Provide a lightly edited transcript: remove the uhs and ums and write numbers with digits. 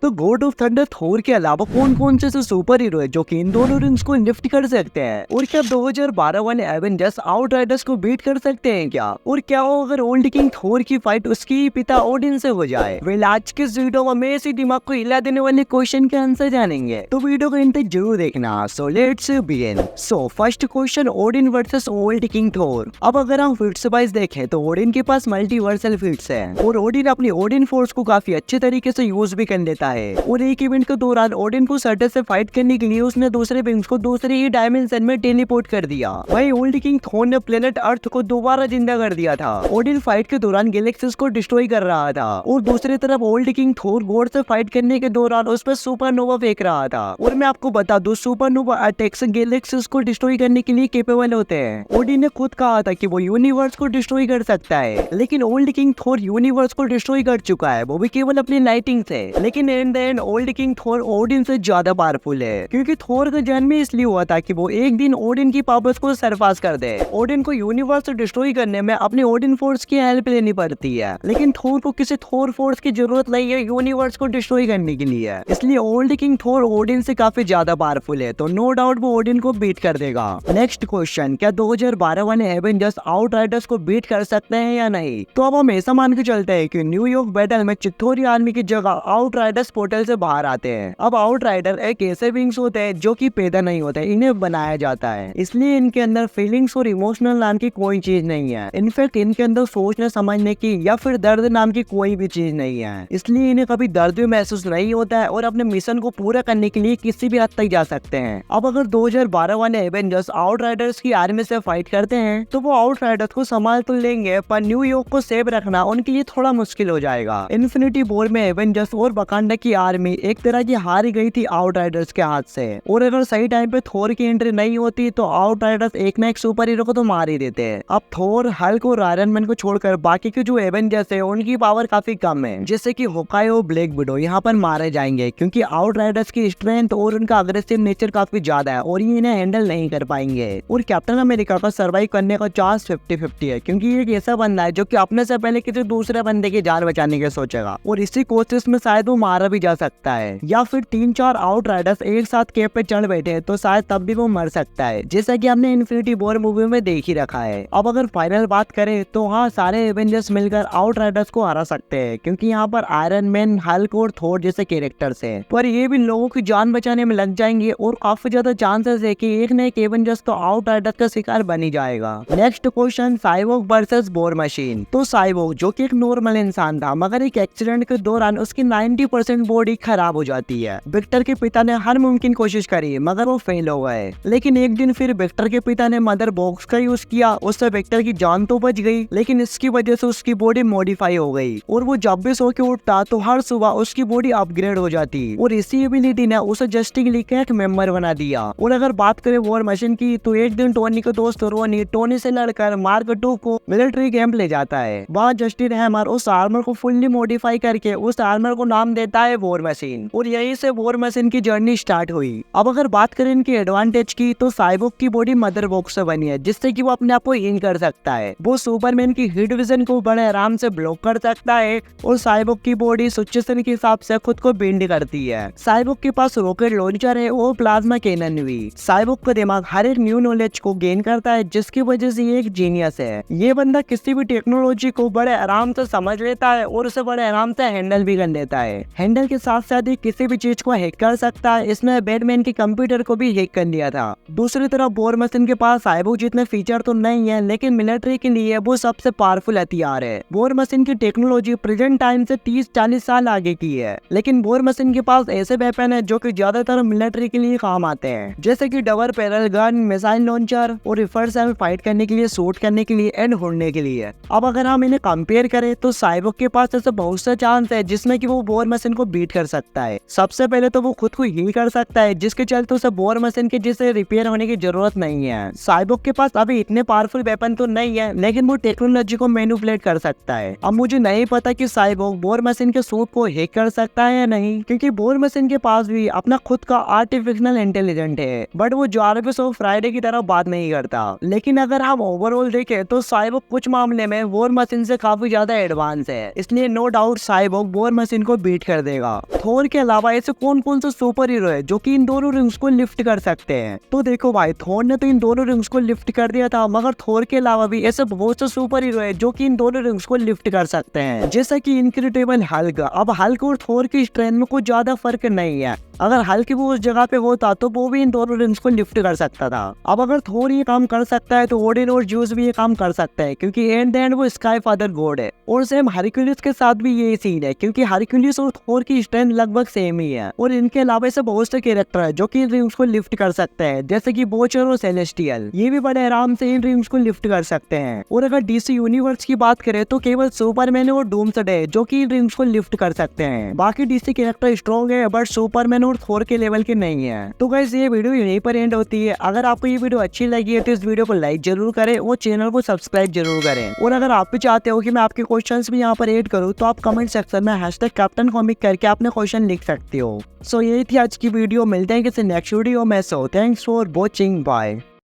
तो God of thunder थोर के अलावा कौन कौन से सुपर हीरो है जो कि इन दोनों रिंग्स को लिफ्ट कर सकते हैं? और क्या 2012 वाले एवेंजर्स आउटराइडर्स को बीट कर सकते हैं क्या? और क्या हो अगर ओल्ड किंग थोर की फाइट उसके ही पिता ओडिन से हो जाए? वेल, आज के इस वीडियो में इसी दिमाग को हिला देने वाले क्वेश्चन के आंसर जानेंगे, तो वीडियो को अंत तक जरूर देखना। So let's begin. So first question, Odin versus old king Thor. अब अगर हम फिट्स वाइज देखें तो ओडिन के पास मल्टीवर्सल फिट्स है और ओडिन अपनी ओडिन फोर्स को काफी अच्छे तरीके से यूज भी कर लेता है। और एक इवेंट के दौरान ओडिन को सर्टर से फाइट करने के लिए उसने दूसरे विंग्स को दूसरे ही डायमेंशन में टेलीपोर्ट कर दिया। वहीं ओल्ड किंग थोर ने प्लेनेट अर्थ को दोबारा जिंदा कर दिया था। ओडिन फाइट के दौरान गैलेक्सीज को डिस्ट्रॉय कर रहा था और दूसरी तरफ ओल्ड किंग थोर गॉड से फाइट करने के दौरान उस पर सुपरनोवा फेंक रहा था। और मैं आपको बता दूं, सुपरनोवा अटैक्स गैलेक्सीज को डिस्ट्रॉय करने के लिए केपेबल होते हैं। ओडिन ने खुद कहा था कि वो यूनिवर्स को डिस्ट्रॉय कर सकता है, लेकिन ओल्ड किंग थोर यूनिवर्स को डिस्ट्रॉय कर चुका है, वो भी केवल अपनी लाइटिंग से। लेकिन in the end old king Thor Odin से ज्यादा पावरफुल है, क्योंकि थोर का जन्म इसलिए हुआ था कि वो एक दिन ओडिन की पावर्स को सरपास कर दे। ओडिन को यूनिवर्स डिस्ट्रॉय करने में अपनी ओडिन फोर्स की हेल्प लेनी पड़ती है, लेकिन थोर को किसी थोर फोर्स की जरूरत नहीं है यूनिवर्स को डिस्ट्रॉय करने के लिए। इसलिए ओल्ड किंग थोर ओडिन से काफी ज्यादा पावरफुल है, तो नो डाउट वो ओडिन को बीट कर देगा। नेक्स्ट क्वेश्चन, क्या 2012 वाले एवेंजर्स आउटराइडर्स को बीट कर सकते हैं या नहीं? तो अब हम ऐसा मान के चलते हैं कि न्यूयॉर्क बैटल में चिथोरी आर्मी की जगह आउटराइडर्स पोर्टल से बाहर आते हैं। अब आउटराइडर एक ऐसे विंग्स होते हैं जो कि पैदा नहीं होते, इन्हें बनाया जाता है, इसलिए इनके अंदर फीलिंग्स और इमोशनल नाम की कोई चीज नहीं है। इनफैक्ट इनके अंदर सोचने समझने की या फिर दर्द नाम की कोई भी चीज नहीं है, इसलिए इन्हें कभी दर्द भी महसूस नहीं होता है और अपने मिशन को पूरा करने के लिए किसी भी हद तक जा सकते हैं। अब अगर 2012 वाले एवेंजर्स आउटराइडर्स की आर्मी से फाइट करते हैं तो वो आउटराइडर्स को संभाल तो लेंगे, पर न्यूयॉर्क को सेव रखना उनके लिए थोड़ा मुश्किल हो जाएगा। इन्फिनिटी वॉर में एवेंजर्स और वकांडा की आर्मी एक तरह की हार गई थी आउटराइडर्स के हाथ से, और अगर सही टाइम पे थोर की एंट्री नहीं होती तो आउटराइडर्स एक ना एक सुपर हीरो को तो मार ही देते हैं। अब थोर, हल्क और आयरन मैन को छोड़कर बाकी के जो एवेंजर्स है उनकी पावर काफी कम है, जैसे कि होकाई और ब्लैक विडो यहाँ पर मारे जाएंगे, क्योंकि आउटराइडर्स की स्ट्रेंथ और उनका अग्रेसिव नेचर काफी ज्यादा है और ये इन्हें हैंडल नहीं कर पाएंगे। और कैप्टन अमेरिका का सर्वाइव करने का चांस 50-50 है, क्योंकि ये एक ऐसा बंदा है जो कि अपने से पहले किसी दूसरे बंदे की जान बचाने की सोचेगा, और इसी कोशिश में शायद वो मारा भी जा सकता है। या फिर 3-4 आउटराइडर्स एक साथ कैप पे चढ़ बैठे तो शायद तब भी वो मर सकता है, जैसा कि हमने इन्फिनिटी वॉर मूवी में देख ही रखा है। अब अगर फाइनल बात करें तो हाँ, सारे एवेंजर्स मिलकर आउटराइडर्स को हरा सकते हैं, क्योंकि यहाँ पर आयरन मैन, हल्क और थोर जैसे कैरेक्टर्स हैं, पर ये भी लोगों की जान बचाने में लग जाएंगे और काफी ज्यादा चांसेस है कि एक न एक एवेंजर्स तो आउटराइडर्स का शिकार बन ही जाएगा। Next question, cyborg versus war machine. तो साइबोर्ग जो कि एक नॉर्मल इंसान था, मगर एक एक्सीडेंट के दौरान उसकी 90% बॉडी खराब हो जाती है। विक्टर के पिता ने हर मुमकिन कोशिश करी मगर वो फेल हो गए, लेकिन एक दिन फिर विक्टर के पिता ने मदर बॉक्स का यूज किया, उससे विक्टर की जान तो बच गई, लेकिन इसकी वजह से उसकी बॉडी मॉडिफाई हो गई और वो जब भी सो के उठता तो हर सुबह उसकी बॉडी अपग्रेड हो जाती, और इसी एबिलिटी ने उसे जस्टिस लीग का एक मेंबर बना दिया। और अगर बात करें वॉर मशीन की, तो एक दिन टोनी के दोस्त रोनी टोनी से लड़कर मार्क II को मिलिट्री कैंप ले जाता है। वहाँ जस्टिस हैमर उस आर्मर को फुल्ली मॉडिफाई करके उस आर्मर को नाम देता है वॉर मशीन, और यहीं से वॉर मशीन की जर्नी स्टार्ट हुई। अब अगर बात करें इनकी एडवांटेज की, तो साइबोर्ग की बॉडी मदर बॉक्स से बनी है, जिससे कि वो अपने आप को हील कर सकता है। वो सुपरमैन की हीट विजन को बड़े आराम से ब्लॉक कर सकता है, और साइबोर्ग की बॉडी सिचुएशन के हिसाब से खुद को बेंड करती है। साइबोर्ग के पास रॉकेट लॉन्चर है और प्लाज्मा कैनन भी। साइबोर्ग का दिमाग हर एक न्यू नॉलेज को गेन करता है, जिसकी वजह से ये एक जीनियस है। ये बंदा किसी भी टेक्नोलॉजी को बड़े आराम से समझ लेता है और उसे बड़े आराम से हैंडल भी कर लेता है। हैंडल के साथ साथ ही किसी भी चीज को हैक कर सकता है। इसने बैटमैन के कंप्यूटर को भी हैक कर लिया था। दूसरी तरफ वॉर मशीन के पास साइबोर्ग जितने फीचर तो नहीं है, लेकिन मिलिट्री के लिए वो सबसे पावरफुल हथियार है। वॉर मशीन की टेक्नोलॉजी प्रेजेंट टाइम से 30-40 साल आगे की है, लेकिन वॉर मशीन के पास ऐसे वेपन है जो कि ज्यादातर मिलिट्री के लिए काम आते हैं, जैसे कि double barrel gun, missile launcher और रिवर्सल फाइट करने के लिए, शूट करने के लिए एंड उड़ने के लिए। अब अगर हम इन्हें कंपेयर करें तो साइबोर्ग के पास ऐसे बहुत से चांस है जिसमें कि वो वॉर मशीन को बीट कर सकता है। सबसे पहले तो वो खुद को हील कर सकता है, जिसके चलते उसे वॉर मशीन के जैसे रिपेयर होने की जरूरत नहीं है। साइबोर्ग के पास अभी इतने पावरफुल वेपन तो नहीं है, लेकिन वो टेक्नोलॉजी को मैनिपुलेट कर सकता है। अब मुझे नहीं पता कि साइबोर्ग वॉर मशीन के सूट को हैक कर सकता है या नहीं, क्योंकि वॉर मशीन के पास भी अपना खुद का आर्टिफिशियल इंटेलिजेंट है, बट वो जार्विस और फ्राइडे की तरह बात नहीं करता। लेकिन अगर हम ओवरऑल देखें तो साइबोर्ग कुछ मामले में वॉर मशीन से काफी ज्यादा एडवांस है, इसलिए no doubt cyborg war machine को बीट कर देगा। थोर के अलावा ऐसे कौन कौन से सुपर हीरो है जो कि इन दोनों रिंग्स को लिफ्ट कर सकते हैं? तो देखो भाई, थोर ने तो इन दोनों रिंग्स को लिफ्ट कर दिया था, मगर थोर के अलावा भी ऐसे बहुत से सुपर हीरो है जो कि इन दोनों रिंग्स को लिफ्ट कर सकते हैं, जैसा कि इनक्रेडिबल हल्क। अब हल्क और थोर की स्ट्रेंथ में कुछ ज्यादा फर्क नहीं है। अगर हल्क भी उस जगह पे होता तो वो भी इन दोनों रिंग्स को लिफ्ट कर सकता था। अब अगर थोर ये काम कर सकता है तो ओडिन और ज्यूस भी ये काम कर सकते हैं, क्योंकि एंड एंड वो स्काई फादर गॉड है। और सेम हरक्यूलिस के साथ भी यही सीन है, क्योंकि हरक्यूलिस और थोर की स्ट्रेंथ लगभग सेम ही है। और इनके अलावा ऐसे बहुत से कैरेक्टर है जो कि इन रिंग्स को लिफ्ट कर सकते हैं, जैसे कि बोचर और सेलेस्टियल। ये भी बड़े आराम से इन रिंग्स को लिफ्ट कर सकते हैं। और अगर डीसी यूनिवर्स की बात करें तो केवल सुपरमैन और डूम्सडे जो कि इन रिंग्स को लिफ्ट कर सकते हैं। बाकी डीसी कैरेक्टर स्ट्रॉन्ग है, बट सुपरमैन और थोर के लेवल के नहीं है। तो गाइस, ये वीडियो यहीं पर एंड होती है। अगर आपको ये वीडियो अच्छी लगी है तो इस वीडियो को लाइक जरूर करें और चैनल को सब्सक्राइब जरूर करें। और अगर आप भी चाहते हो कि मैं आपके क्वेश्चंस भी यहाँ पर ऐड करूँ तो आप कमेंट सेक्शन में #कैप्टन करके अपने क्वेश्चन लिख सकते हो। सो यही थी आज की वीडियो। मिलते हैं किसी नेक्स्ट वीडियो में। So thanks for watching, bye.